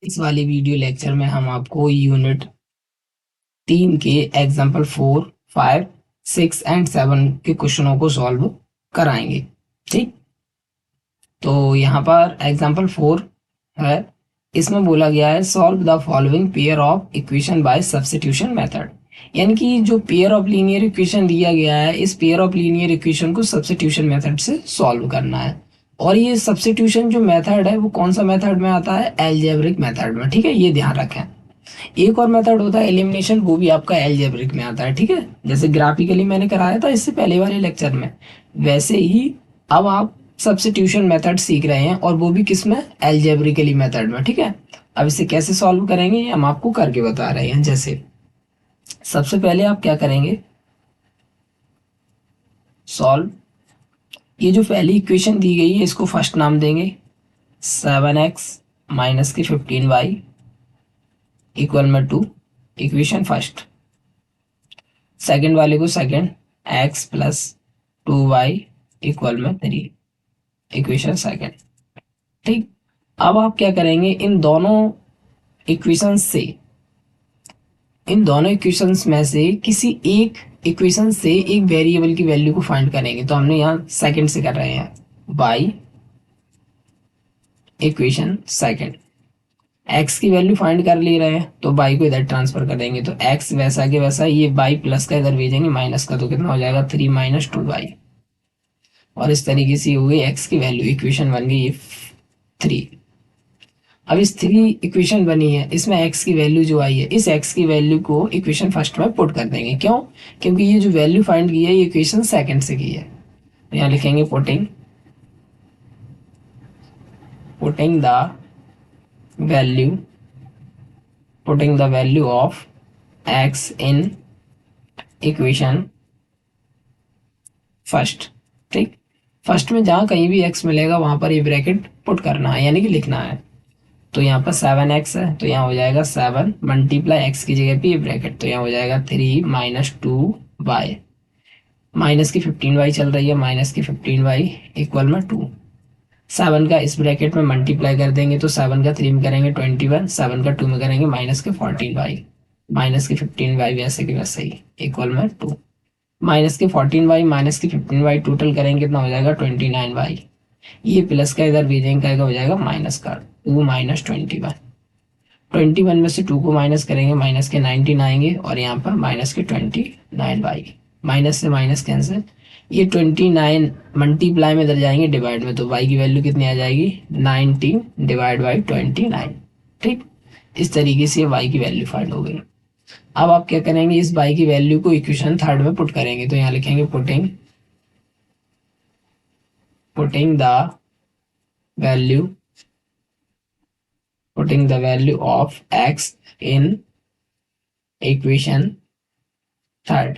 इस वाले video lecture में हम आपको यूनिट 3 के एग्जाम्पल 4, 5, 6 एंड 7 के क्वेश्चनों को सॉल्व कराएंगे। ठीक, तो यहाँ पर एग्जाम्पल 4 है। इसमें बोला गया है solve the following pair of equation by substitution method. यानी कि जो पेयर ऑफ लीनियर इक्वेशन दिया गया है, इस पेयर ऑफ लीनियर इक्वेशन को सब्स्टिट्यूशन मेथड से सॉल्व करना है। और ये सब्स्टिट्यूशन जो मेथड है वो कौन सा मेथड में आता है? एल्जेब्रिक मेथड में। ठीक है, ये ध्यान रखें। एक और मेथड होता है एलिमिनेशन, वो भी आपका एल्जेब्रिक में आता है। ठीक है, जैसे ग्राफिकली मैंने कराया था इससे पहले वाले लेक्चर में, वैसे ही अब आप सब्स्टिट्यूशन मेथड सीख रहे हैं, और वो भी किस में? एल्जेब्रिकली मेथड में। ठीक है, अब इसे कैसे सॉल्व करेंगे ये हम आपको करके बता रहे हैं। जैसे सबसे पहले आप क्या करेंगे, सॉल्व, ये जो पहली इक्वेशन दी गई है इसको फर्स्ट नाम देंगे 7x माइनस के 15y इक्वल में 2, इक्वेशन फर्स्ट। सेकंड वाले को second, x plus 2y equal में 3, इक्वेशन सेकंड। ठीक, अब आप क्या करेंगे, इन दोनों इक्वेशंस में से किसी एक इक्वेशन से एक वेरिएबल की वैल्यू को फाइंड करेंगे। तो हमने यहाँ सेकंड से कर रहे हैं, y इक्वेशन सेकंड, x की वैल्यू फाइंड कर ले रहे हैं तो y को इधर ट्रांसफर कर देंगे। तो x वैसा के वैसा, ये y प्लस का इधर भेजेंगे माइनस का, तो कितना हो जाएगा 3 माइनस 2y। और इस तरीके से हो गई x की वैल्यू, इक्वेशन बन गई ये 3। अब इस 3 इक्वेशन बनी है, इसमें x की वैल्यू जो आई है, इस x की वैल्यू को इक्वेशन फर्स्ट में पुट कर देंगे। क्यों? क्योंकि ये जो वैल्यू फाइंड की है ये इक्वेशन सेकंड से की है। तो यहाँ लिखेंगे putting the value of x in equation first. ठीक, फर्स्ट में जहां कहीं भी x मिलेगा वहां पर ये ब्रैकेट पुट करना है, यानी कि लिखना है। तो यहाँ पर 7x है, तो यहाँ हो जाएगा 7 मल्टीप्लाई x की जगह पे ये ब्रैकेट, तो यहाँ हो जाएगा 3 माइनस 2y, माइनस की 15y चल रही है, माइनस की 15y इक्वल में 2। 7 का इस ब्रैकेट में मल्टीप्लाई कर देंगे तो 7 का 3 में करेंगे 21, 7 का 2 में करेंगे माइनस के 14y, माइनस की 15y वैसे के वैसे ही इक्वल में 2। माइनस के 14y माइनस की 15y टोटल करेंगे कितना हो जाएगा 29y। ये प्लस का इधर भेजेंगे का हो जाएगा माइनस का 2 माइनस 21 में से 2 को माइनस करेंगे, माइनस के 19 आएंगे, और यहाँ पर माइनस के 29y, माइनस से माइनस कैंसिल, ये 29 मल्टीप्लाई में इधर जाएंगे डिवाइड में, तो y की वैल्यू कितनी आ जाएगी 19 डिवाइड बाई 29। ठीक, इस तरीके से y की वैल्यू फाइंड हो गई। अब आप क्या करेंगे, इस y की वैल्यू को इक्वेशन थर्ड में पुट करेंगे। तो यहाँ लिखेंगे putting the value of x in equation third.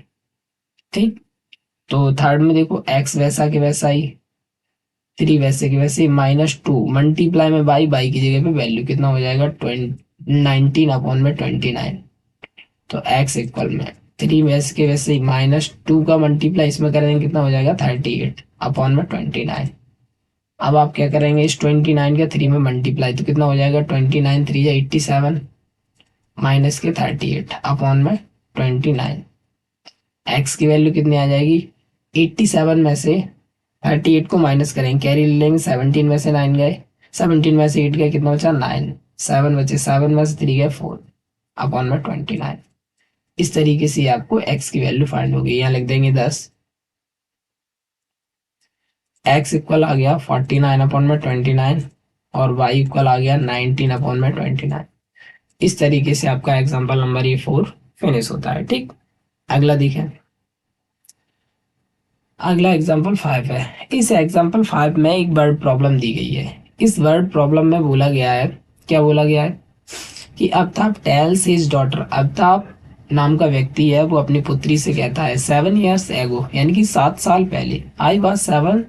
ठीक, तो थर्ड में देखो x वैसा के वैसा ही, 3 वैसे के वैसे, -2 मल्टीप्लाई में बाई की जगह पे वैल्यू कितना हो जाएगा 19 अपॉन में 29। तो x इक्वल में 3 वैसे के वैसे ही, -2 का मल्टीप्लाई इसमें करेंगे कितना हो जाएगा 38 अपॉन में 29। अब आप क्या करेंगे, इस 29 का 3 में मल्टीप्लाई, तो कितना हो जाएगा 29 3 या 87 माइनस के 38 अपॉन में 29। एक्स की वैल्यू कितनी आ जाएगी 87 में से 38 को माइनस करेंगे, कैरी ले लेंगे, 17 में से 9 गए, 17 में से 8 गए, कितना बचा 9, 7 बचे, 7 में से 3 गए 4 अपॉन में 29। इस तरीके से आपको x की वैल्यू फाइंड होगी। यहाँ लिख देंगे 10, x इक्वल आ गया 49 अपॉन में 29, और y इक्वल आ गया 19 अपॉन में 29। इस तरीके से आपका एग्जाम्पल नंबर ये 4 फिनिश होता है। ठीक, अगला देखें, अगला एग्जाम्पल 5 है। इस एग्जाम्पल 5 में एक वर्ड प्रॉब्लम दी गई है। इस वर्ड प्रॉब्लम में बोला गया है, क्या बोला गया है कि अब्ताब टेल्स हिज डॉटर, अब्ताब नाम का व्यक्ति है, वो अपनी पुत्री से कहता है 7 years एगो, यानी कि 7 साल पहले, I was 7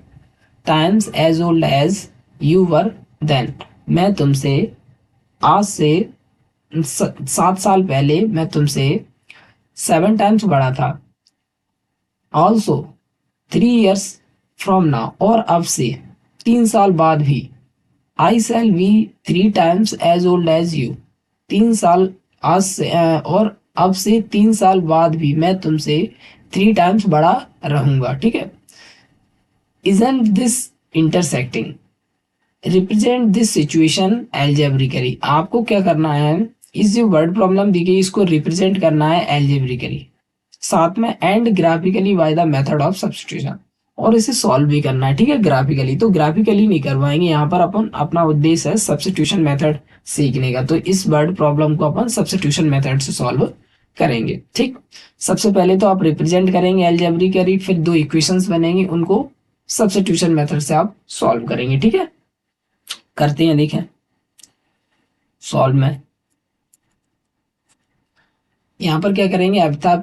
times as old as you were then, मैं तुमसे आज से 7 साल पहले मैं तुमसे 7 टाइम्स बड़ा था। ऑल्सो 3 years फ्रॉम नाउ, और अब से 3 साल बाद भी I shall be 3 times as old as you. 3 साल आज से और अब से 3 साल बाद भी मैं तुमसे 3 times बड़ा रहूंगा। ठीक है। Isn't this intersecting, represent this situation algebraically. आपको क्या करना है, इस जो वर्ड प्रॉब्लम दी गई इसको रिप्रेजेंट करना है एल्जेब्रिकली, साथ में and graphically by the method of substitution, और इसे सॉल्व भी करना है। ठीक है। ग्राफिकली तो ग्राफिकली नहीं करवाएंगे, यहाँ पर अपन अपना उद्देश्य है सब्स्टिट्यूशन मेथड सीखने का, तो इस वर्ड प्रॉब्लम को अपन सब्स्टिट्यूशन मेथड से सॉल्व करेंगे। ठीक। सबसे पहले तो आप रिप्रेजेंट करेंगे एल्जेब्रिकली, फिर दो इक्वेशंस बनेंगे, उनको सब्स्टिट्यूशन मेथड से आप सॉल्व करेंगे। ठीक है। करते हैं, देखें सॉल्व में। यहाँ पर क्या करेंगे, अमिताभ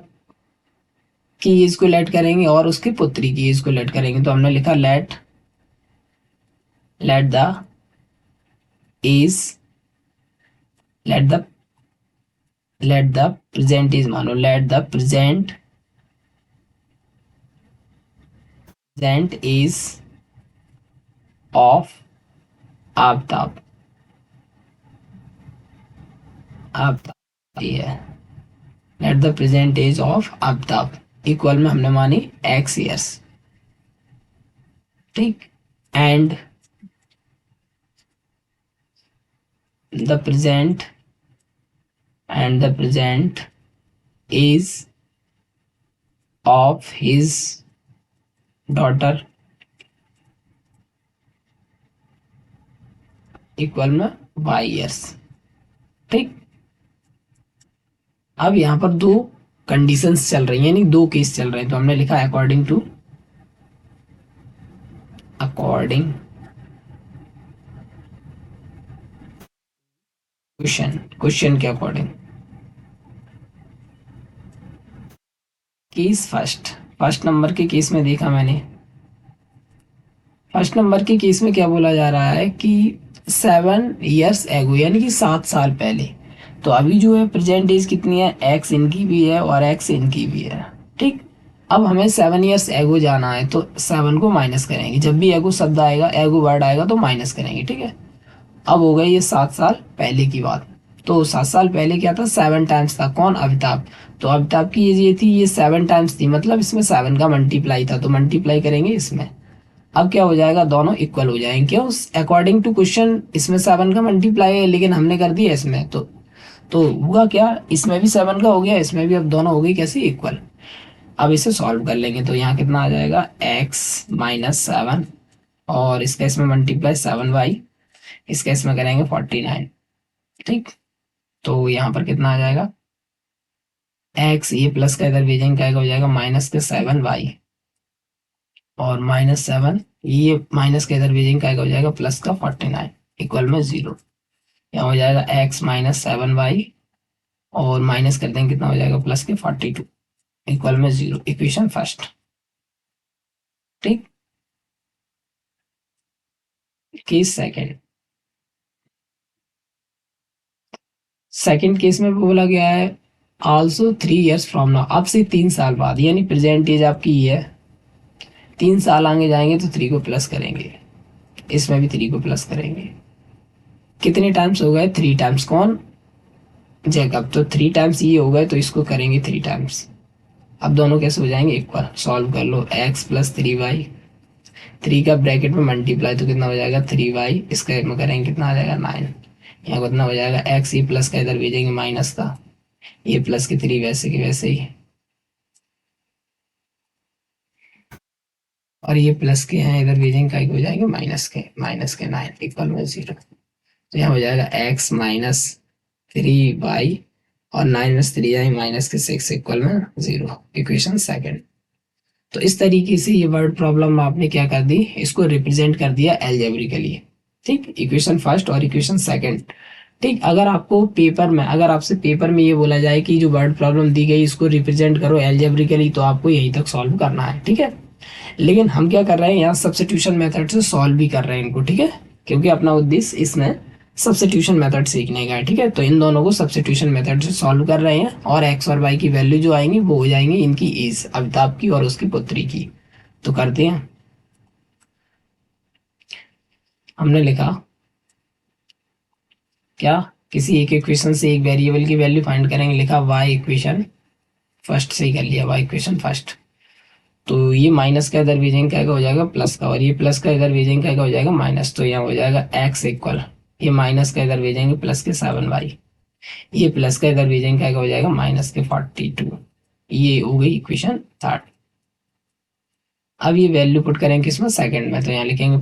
की एज को लेट करेंगे और उसकी पुत्री की एज को लेट करेंगे, तो हमने लिखा let let the age let the present age, मानो let the present age of Aftab. Aftab ये है, let the present age of Aftab equal में हमने मानी x ईयर्स। ठीक। And the present age of his daughter equal में y ईयर्स। ठीक। अब यहाँ पर दो कंडीशंस चल रही हैं, यानी दो केस चल रहे हैं, तो हमने लिखा अकॉर्डिंग क्वेश्चन के अकॉर्डिंग। केस फर्स्ट नंबर के केस में देखा मैंने, फर्स्ट नंबर के केस में क्या बोला जा रहा है कि 7 years एगो, यानी कि 7 साल पहले। तो अभी जो है प्रेजेंट एज कितनी है, एक्स इनकी भी है और एक्स इनकी भी है। ठीक। अब हमें 7 years एगो जाना है, तो 7 को माइनस करेंगे, जब भी एगो शब्द आएगा, एगो वर्ड आएगा तो माइनस करेंगे। ठीक है। अब हो गई ये 7 साल पहले की बात। तो 7 साल पहले क्या था, 7 times था। कौन, अमिताभ। तो अमिताभ की एज ये थी, ये 7 times थी, मतलब इसमें 7 का मल्टीप्लाई था, तो मल्टीप्लाई करेंगे इसमें। अब क्या हो जाएगा, दोनों इक्वल हो जाएंगे। क्यों, अकॉर्डिंग टू क्वेश्चन इसमें 7 का मल्टीप्लाई है, लेकिन हमने कर दिया इसमें, तो हुआ क्या, इसमें भी 7 का हो गया, इसमें भी, अब दोनों हो गई कैसे, इक्वल। अब इसे सॉल्व कर लेंगे, तो यहाँ कितना आ जाएगा, x-7, और इसका इसमें मल्टीप्लाई 7y, इसका इसमें करेंगे 49। ठीक। तो यहाँ पर कितना आ जाएगा, x, ये प्लस का इधर भेजेंगे, क्या हो जाएगा, माइनस के 7y, और -7, ये माइनस के इधर भेजेंगे, क्या हो जाएगा, प्लस का 49 इक्वल में 0। यहाँ हो जाएगा x-7y, और माइनस कर देंगे, कितना हो जाएगा, प्लस के 42 इक्वल में 0। Equation first. ठीक। केस सेकंड केस में बोला गया है आल्सो 3 years फ्रॉम नाउ, अब से 3 साल बाद, यानी प्रेजेंट एज आपकी ये है, 3 साल आगे जाएंगे तो 3 को प्लस करेंगे, इसमें भी 3 को प्लस करेंगे। कितने टाइम्स हो गए, 3 times। कौन, जैकब। तो 3 times ये हो गए, तो इसको करेंगे 3 times। अब दोनों कैसे हो जाएंगे, इक्वल। सॉल्व कर लो, x+3y, 3 का ब्रैकेट में मल्टीप्लाई, तो कितना हो जाएगा, 3y, इसका में करेंगे, कितना आ जाएगा, 9। यहाँ कितना हो जाएगा, x, ये प्लस का इधर भेजेंगे माइनस का, ये प्लस के 3 वैसे के वैसे ही, और ये प्लस के हैं इधर भेजेंगे, क्या हो जाएंगे, माइनस के 9 इक्वल में 0। तो यहाँ हो जाएगा x-3y, और 9 में 3 माइनस के 6 इक्वल में 0। Equation second. तो इस तरीके से ये वर्ड प्रॉब्लम आपने क्या कर दी, इसको रिप्रेजेंट कर दिया एल्जेब्रिकली। ठीक। इक्वेशन फर्स्ट और इक्वेशन सेकंड। ठीक। अगर आपको पेपर में, अगर आपसे पेपर में ये बोला जाए कि जो वर्ड प्रॉब्लम दी गई इसको रिप्रेजेंट करो एल्जेब्रिकली, तो आपको यहीं तक सॉल्व करना है। ठीक है। लेकिन हम क्या कर रहे हैं, यहाँ सब्स्टिट्यूशन मेथड से सॉल्व भी कर रहे हैं इनको। ठीक है। क्योंकि अपना उद्देश्य इसमें सब्स्टिट्यूशन मेथड सीखने का है। ठीक है। तो इन दोनों को सब्स्टिट्यूशन मेथड से सॉल्व कर रहे हैं, और एक्स और वाई की वैल्यू जो आएंगी वो हो जाएंगी इनकी एज, अमिताभ की और उसकी पुत्री की। तो करते हैं। हमने लिखा क्या, किसी एक इक्वेशन से एक वेरिएबल की वैल्यू फाइंड करेंगे, लिखा y इक्वेशन फर्स्ट से ही कर लिया, y इक्वेशन फर्स्ट। तो ये माइनस का इधर भेजेंगे क्या हो जाएगा प्लस का, और ये प्लस का इधर भेजेंगे क्या हो जाएगा माइनस, तो यहाँ हो जाएगा x इक्वल, ये माइनस का इधर भेजेंगे प्लस के 7y, ये प्लस का इधर भेजेंगे क्या हो जाएगा माइनस के 42। ये हो गई इक्वेशन थर्ड। अब ये वैल्यू पुट करेंगे किसमें, सेकंड में, तो यहाँ लिखेंगे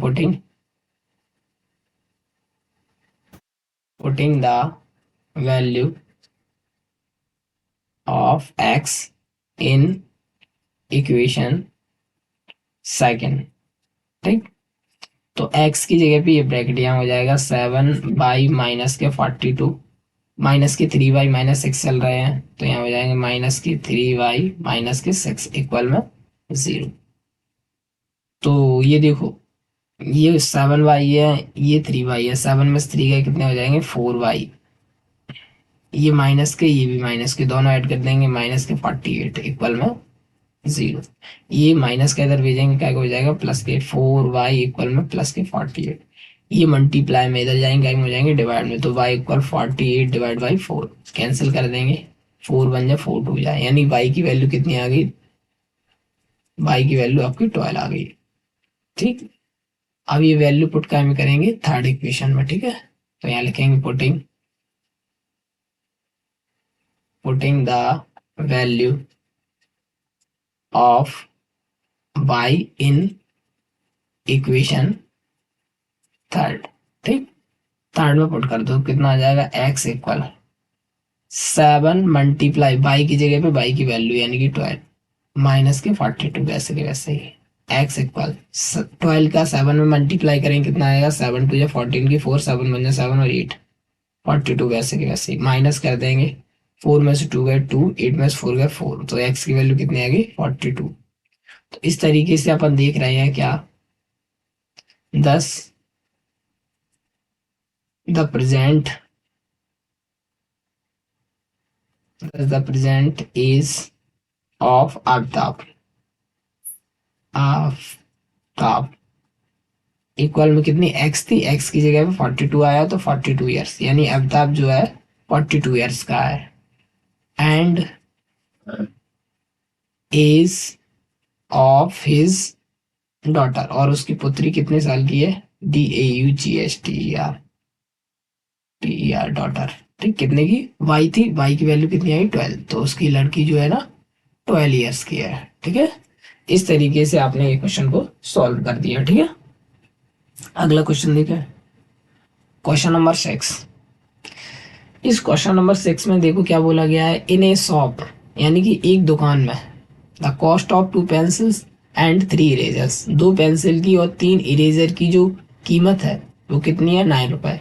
putting the value of x in equation second. ठीक, तो x की जगह पे ये ब्रैकेट यहाँ हो जाएगा 7 माइनस के 42, माइनस के 3y माइनस 6 चल रहे हैं, तो यहाँ हो जाएंगे माइनस के 3y माइनस के 6 इक्वल में 0। तो ये देखो, ये 7y है, ये 3y है, 7 में से 3 गए कितने हो जाएंगे 4y, ये माइनस के ये भी माइनस के, दोनों ऐड कर देंगे माइनस के 48 इक्वल में 0। ये माइनस का इधर भेजेंगे क्या हो जाएगा प्लस के 4y इक्वल में प्लस के 48, ये मल्टीप्लाई में इधर जाएंगे हो जाएंगे डिवाइड में, तो y equal 48 divide by 4, cancel कर देंगे, 4 बन जाए 4 टू जाए, यानी y की वैल्यू कितनी आ गई, y की वैल्यू आपकी 12 आ गई। ठीक, अब ये वैल्यू पुट करेंगे थर्ड इक्वेशन में। ठीक है, तो यहाँ लिखेंगे putting the value of y in equation third. ठीक, थर्ड में पुट कर दो, कितना आ जाएगा x इक्वल 7 मल्टीप्लाई y की जगह पे y की वैल्यू यानी कि 12 माइनस के 42, वैसे के वैसे ही x इक्वल 12 का 7 में मल्टीप्लाई करेंगे कितना आएगा, 7 टू या 14 की 4, 7 बन जाए 7 और 8 42, वैसे के वैसे ही माइनस कर देंगे, 4 में से 2 गए 2, 8 में से 4 गए 4, तो x की वैल्यू कितनी आ गई 42। तो इस तरीके से अपन देख रहे हैं क्या, 10 the present is of Aftab equal में कितनी x थी, x की जगह पे 42 आया, तो 42 ईयर्स, यानी आफ्ताब जो है 42 ईयर्स का है, and age of his daughter, और उसकी पुत्री कितने साल की है, DAUGHTER डॉटर। ठीक, कितने की, y थी, y की वैल्यू कितनी आई 12, तो उसकी लड़की जो है ना 12 ईयर्स की है। ठीक है, इस तरीके से आपने ये क्वेश्चन को सॉल्व कर दिया। ठीक है, अगला क्वेश्चन देखिए, क्वेश्चन नंबर 6। इस क्वेश्चन नंबर 6 में देखो क्या बोला गया है, इन ए शॉप, यानी कि एक दुकान में, the cost of 2 pencils and 3 erasers, 2 pencil की और 3 इरेजर की जो कीमत है वो कितनी है 9 रुपए,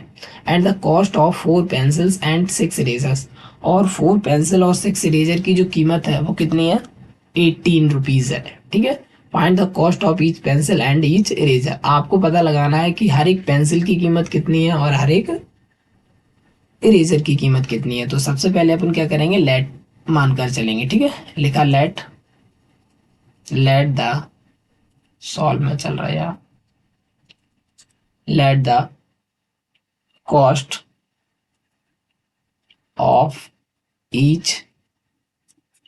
and the cost of 4 pencils and 6 erasers, और 4 पेंसिल और 6 इरेजर की जो कीमत है वो कितनी है 18 रुपीज है। ठीक है, find the cost of each pencil and each eraser, आपको पता लगाना है कि हर एक पेंसिल की कीमत कितनी है और हर एक इरेजर की कीमत कितनी है। तो सबसे पहले अपन क्या करेंगे, लेट मानकर चलेंगे। ठीक है, लिखा लेट द सॉल्व में चल रहा है यार, let the cost of each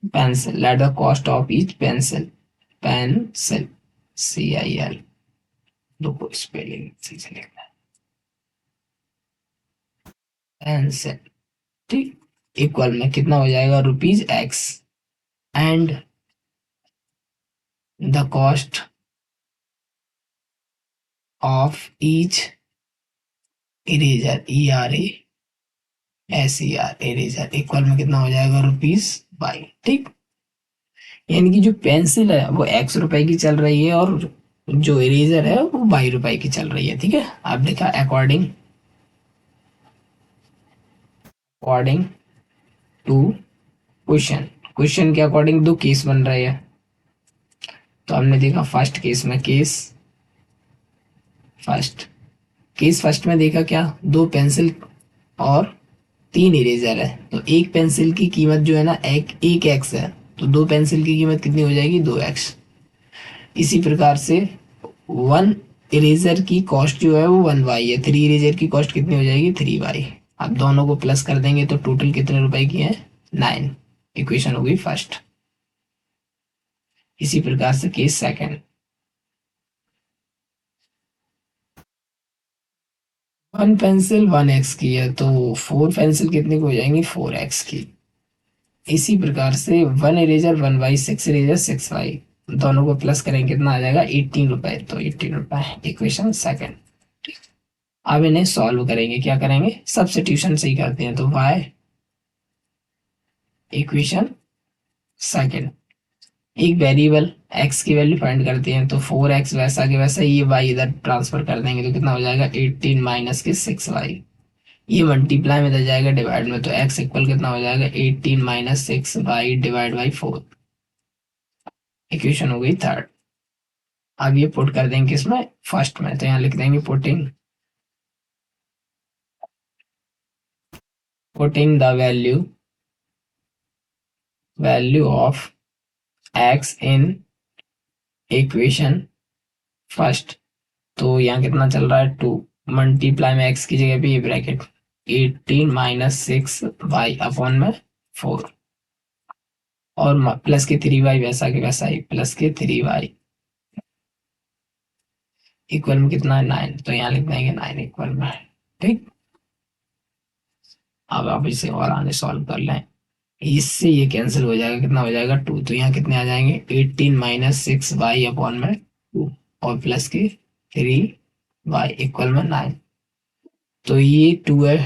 pencil, let the cost of each pencil CIL, दो स्पेलिंग सही से लिखना है, पेंसिल। ठीक, इक्वल में कितना हो जाएगा ₹X, and the cost of each eraser eraser equal में कितना हो जाएगा ₹22। ठीक, यानी कि जो पेंसिल है वो X रुपए की चल रही है और जो इरेजर है वो ₹22 की चल रही है। ठीक है, आप देखा अकॉर्डिंग टू क्वेश्चन के अकॉर्डिंग 2 केस बन रहे हैं। तो हमने देखा फर्स्ट केस में, फर्स्ट में देखा क्या, 2 पेंसिल और 3 इरेजर है, तो एक पेंसिल की कीमत जो है ना एक X है, तो 2 पेंसिल की कीमत कितनी हो जाएगी 2X। इसी प्रकार से 1 इरेजर की कॉस्ट जो है वो 1Y है, 3 इरेजर की कॉस्ट कितनी हो जाएगी 3Y। अब दोनों को प्लस कर देंगे तो टोटल कितने रुपए की है, 9। इक्वेशन होगी फर्स्ट। इसी प्रकार से केस सेकंड, 1 पेंसिल 1 एक्स की है तो 4 पेंसिल कितने की हो जाएंगी, 4 एक्स की। इसी प्रकार से 1 इरेजर 1 वाई, 6 इरेजर 6 वाई, दोनों को प्लस करेंगे कितना आ जाएगा, 18 रुपए, तो 18 रुपए इक्वेशन सेकंड। अब इन्हें सॉल्व करेंगे, क्या करेंगे, सब्स्टिट्यूशन से ही करते हैं, तो y इक्वेशन सेकंड, एक वेरिएबल x की वैल्यू फाइंड करते हैं, तो 4x वैसा के वैसा, ये y इधर ट्रांसफर कर देंगे तो कितना हो जाएगा, 18 माइनस के 6y, ये मल्टीप्लाई में इधर जाएगा डिवाइड में, तो x इक्वल कितना हो जाएगा, 18 minus 6y divide by 4, equation हो गई थर्ड। अब ये पुट कर देंगे किसमें, फर्स्ट में, तो यहाँ लिख देंगे putting the value of x in equation first, तो यहाँ कितना चल रहा है, 2, मल्टीप्लाई में x की जगह पे ये ब्रैकेट, 18 माइनस 6y अपॉन में 4, और प्लस के 3y वैसा के वैसा ही, प्लस के 3y इक्वल में कितना है, 9, तो यहाँ लिख देंगे 9 इक्वल में, ठीक। अब आप इसे और आने सॉल्व कर लें, इससे ये कैंसिल हो जाएगा, कितना हो जाएगा, 2, तो यहाँ कितने आ जाएंगे, 18 माइनस 6y अपॉन में 2, और प्लस के 3y इक्वल में 9, तो ये 2 है,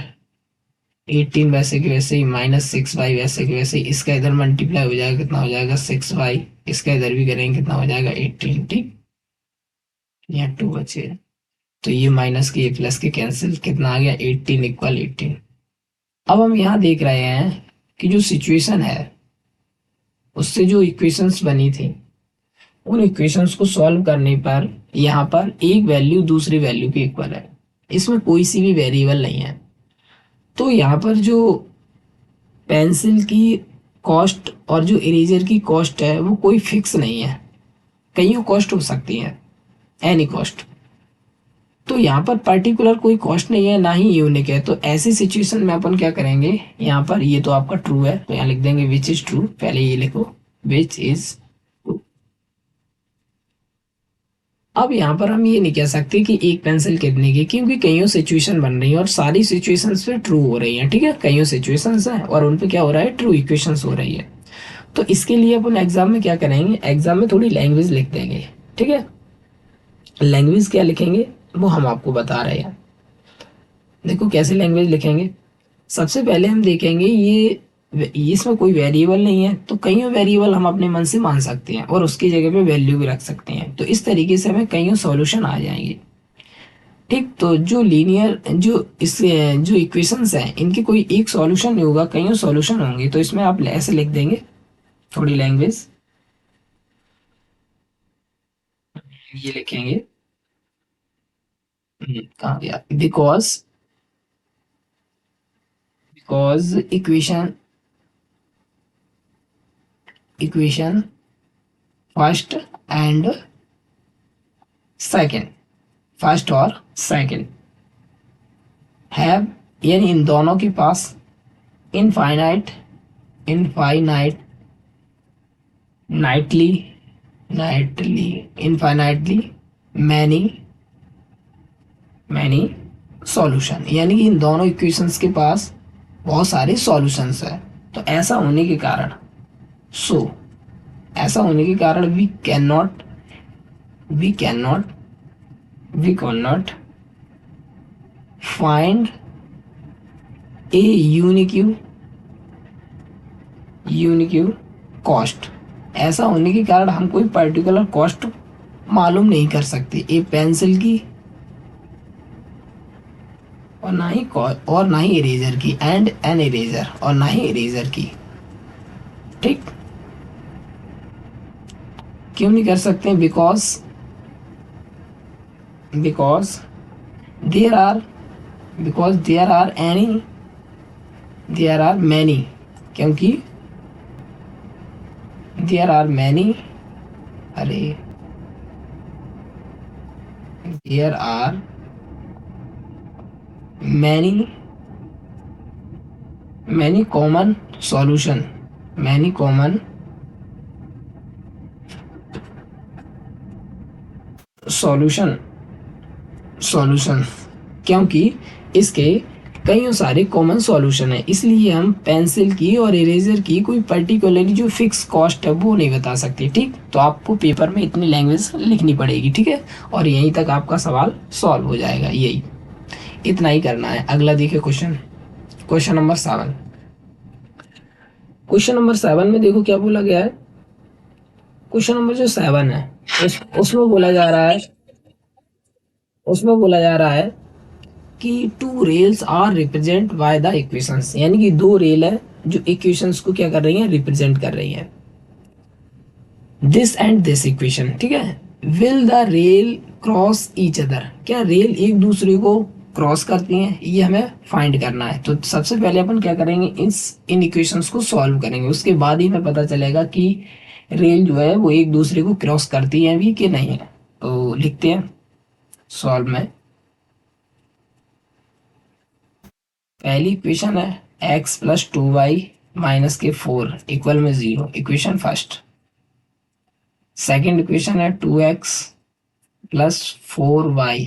18 वैसे के वैसे ही, माइनस 6y वैसे के वैसे ही, इसका इधर मल्टीप्लाई हो जाएगा, कितना हो जाएगा 6y, इसका इधर भी करेंगे, कितना हो जाएगा 18, ठीक। यहाँ 2 बचे, तो ये माइनस के ये प्लस के कैंसिल, कितना आ गया 18 इक्वल 18। अब हम यहाँ देख रहे हैं कि जो सिचुएशन है उससे जो इक्वेशंस बनी थी, उन इक्वेशंस को सॉल्व करने पर यहाँ पर एक वैल्यू दूसरी वैल्यू के इक्वल है, इसमें कोई सी भी वेरिएबल नहीं है, तो यहाँ पर जो पेंसिल की कॉस्ट और जो इरेजर की कॉस्ट है वो कोई फिक्स नहीं है, कई कॉस्ट हो सकती है, एनी कॉस्ट, तो यहाँ पर पर्टिकुलर कोई कॉस्ट नहीं है, ना ही यूनिक है, तो ऐसी सिचुएशन में अपन क्या करेंगे, यहाँ पर ये तो आपका ट्रू है, तो यहाँ लिख देंगे विच इज ट्रू, पहले ये लिखो विच इज ट्रू। अब यहाँ पर हम ये नहीं कह सकते कि एक पेंसिल कितने की, क्योंकि कईयों सिचुएशन बन रही है और सारी सिचुएशंस पे ट्रू हो रही है, ठीक है, कईयों सिचुएशंस हैं और उन पे क्या हो रहा है, ट्रू इक्वेशंस हो रही है। तो इसके लिए अपन एग्जाम में क्या करेंगे, एग्जाम में थोड़ी लैंग्वेज लिख देंगे, ठीक है। लैंग्वेज क्या लिखेंगे वो हम आपको बता रहे हैं, देखो कैसे लैंग्वेज लिखेंगे। सबसे पहले हम देखेंगे ये इसमें कोई वेरिएबल नहीं है, तो कईयों वेरिएबल हम अपने मन से मान सकते हैं और उसकी जगह पे वैल्यू भी रख सकते हैं, तो इस तरीके से हमें कईयों सॉल्यूशन आ जाएंगे, ठीक। तो जो लीनियर जो इक्वेशंस हैं इनके कोई एक सॉल्यूशन नहीं होगा, कईयों सॉल्यूशन होंगे, तो इसमें आप ऐसे लिख देंगे थोड़ी लैंग्वेज, ये लिखेंगे, कहाँ गया, because equation first and second, first और सेकंड हैव, यानी इन दोनों के पास infinite infinite nightly nightly infinitely many many solution, यानी कि इन दोनों इक्वेशंस के पास बहुत सारे सॉल्यूशंस है, तो ऐसा होने के कारण ऐसा होने के कारण we can not find a unique cost, ऐसा होने के कारण हम कोई पर्टिकुलर कॉस्ट मालूम नहीं कर सकते ए पेंसिल की, और ना ही इरेजर की, एंड एन इरेजर, और ना ही इरेजर की, ठीक। क्यों नहीं कर सकते, बिकॉज देयर आर मैनी, क्योंकि देयर आर मैनी, अरे there are many many common solution, many common solution, solution, क्योंकि इसके कई सारे कॉमन सॉल्यूशन है, इसलिए हम पेंसिल की और इरेजर की कोई पर्टिकुलरली जो फिक्स कॉस्ट है वो नहीं बता सकते। ठीक, तो आपको पेपर में इतनी लैंग्वेज लिखनी पड़ेगी। ठीक है, और यहीं तक आपका सवाल सॉल्व हो जाएगा, यही इतना ही करना है। अगला देखिए question, question number 7। Question number 7 में देखो क्या बोला गया है। क्वेश्चन नंबर जो 7 है उसमें बोला जा रहा है, उसमें बोला जा रहा है कि two rails are represent by the equations, यानी कि दो रेल है जो इक्वेशंस को क्या कर रही हैं, रिप्रेजेंट कर रही हैं। दिस एंड दिस इक्वेशन, ठीक है, will the rail cross each other, क्या रेल एक दूसरे को क्रॉस करती हैं, ये हमें फाइंड करना है। तो सबसे पहले अपन क्या करेंगे, इन इक्वेशंस को सॉल्व करेंगे, उसके बाद ही हमें पता चलेगा कि रेल जो है वो एक दूसरे को क्रॉस करती हैं भी कि नहीं है। तो लिखते हैं सॉल्व में। पहली इक्वेशन है एक्स प्लस 2y माइनस के 4 इक्वल में 0, इक्वेशन फर्स्ट। सेकेंड इक्वेशन है 2x प्लस 4y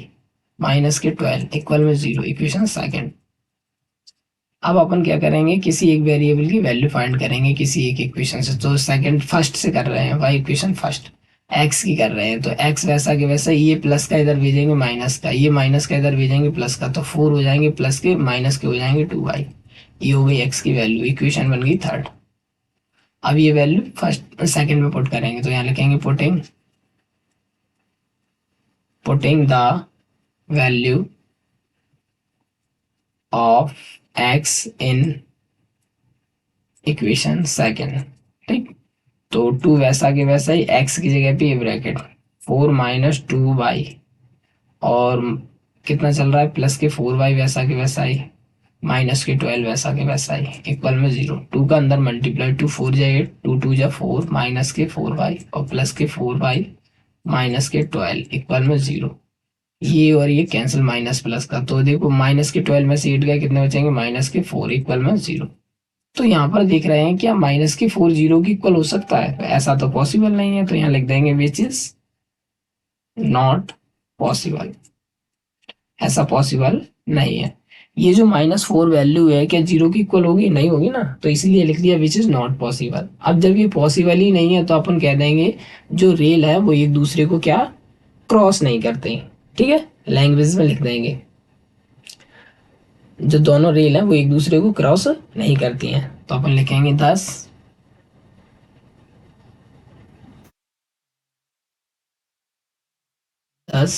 माइनस के 12 इक्वल में 0, इक्वेशन सेकेंड। अब अपन क्या करेंगे, किसी एक वेरिएबल की वैल्यू फाइंड करेंगे किसी एक इक्वेशन से। तो सेकंड फर्स्ट से कर रहे हैं, वाई इक्वेशन फर्स्ट एक्स की कर रहे हैं, तो एक्स वैसा के वैसा, ये प्लस का इधर भेजेंगे माइनस का, ये माइनस का इधर भेजेंगे प्लस का, तो 4 हो जाएंगे प्लस के, माइनस के हो जाएंगे 2y। ये हो गई एक्स की वैल्यू, इक्वेशन बन गई थर्ड। अब ये वैल्यू फर्स्ट सेकंड में पुट करेंगे, तो यहाँ लिखेंगे putting the value of x in equation second. ठीक, तो 2 वैसा के वैसा ही, एक्स की जगह पे ये ब्रैकेट 4 माइनस 2y, और कितना चल रहा है प्लस के 4y वैसा के वैसा ही, माइनस के 12 वैसा के वैसा ही, इक्वल में 0। 2 का अंदर मल्टीप्लाई, 2 4 जा 8, 2 2 जा 4, माइनस के 4y और प्लस के 4y माइनस के 12 इक्वल में 0। ये और ये कैंसिल माइनस प्लस का, तो देखो माइनस के 12 में से 8 गए, कितने बचेंगे माइनस के 4 इक्वल में 0। तो यहाँ पर देख रहे हैं क्या माइनस के 4 0 की इक्वल हो सकता है, तो ऐसा तो पॉसिबल नहीं है, तो यहाँ लिख देंगे विच इज नॉट पॉसिबल, ऐसा पॉसिबल नहीं है। ये जो -4 वैल्यू है क्या 0 की इक्वल होगी, नहीं होगी ना, तो इसलिए लिख दिया विच इज नॉट पॉसिबल। अब जब ये पॉसिबल ही नहीं है तो अपन कह देंगे जो रेल है वो एक दूसरे को क्या क्रॉस नहीं करते। ठीक है, लैंग्वेज में लिख देंगे जो दोनों रेल है वो एक दूसरे को क्रॉस नहीं करती हैं, तो अपन लिखेंगे 10 10,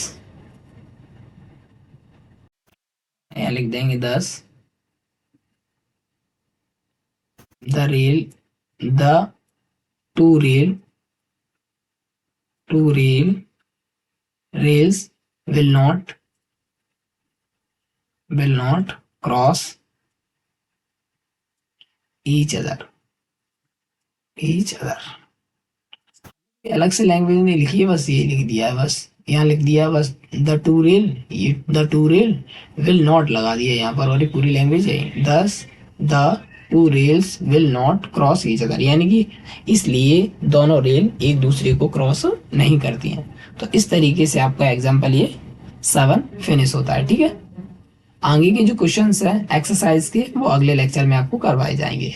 यहाँ लिख देंगे 10 the rail, the two rail, two rail rails will not cross each other, each other। अलग से लैंग्वेज नहीं लिखी है, बस ये लिख दिया है, बस यहाँ लिख दिया बस द टू रेल, ये the two rail will not लगा दिया यहाँ पर, और ये पूरी लैंग्वेज है दस the two rails will not cross each other, यानी कि इसलिए दोनों रेल एक दूसरे को क्रॉस नहीं करती हैं। तो इस तरीके से आपका एग्जाम्पल ये 7 फिनिश होता है। ठीक है, आगे के जो क्वेश्चंस हैं एक्सरसाइज के वो अगले लेक्चर में आपको करवाए जाएंगे।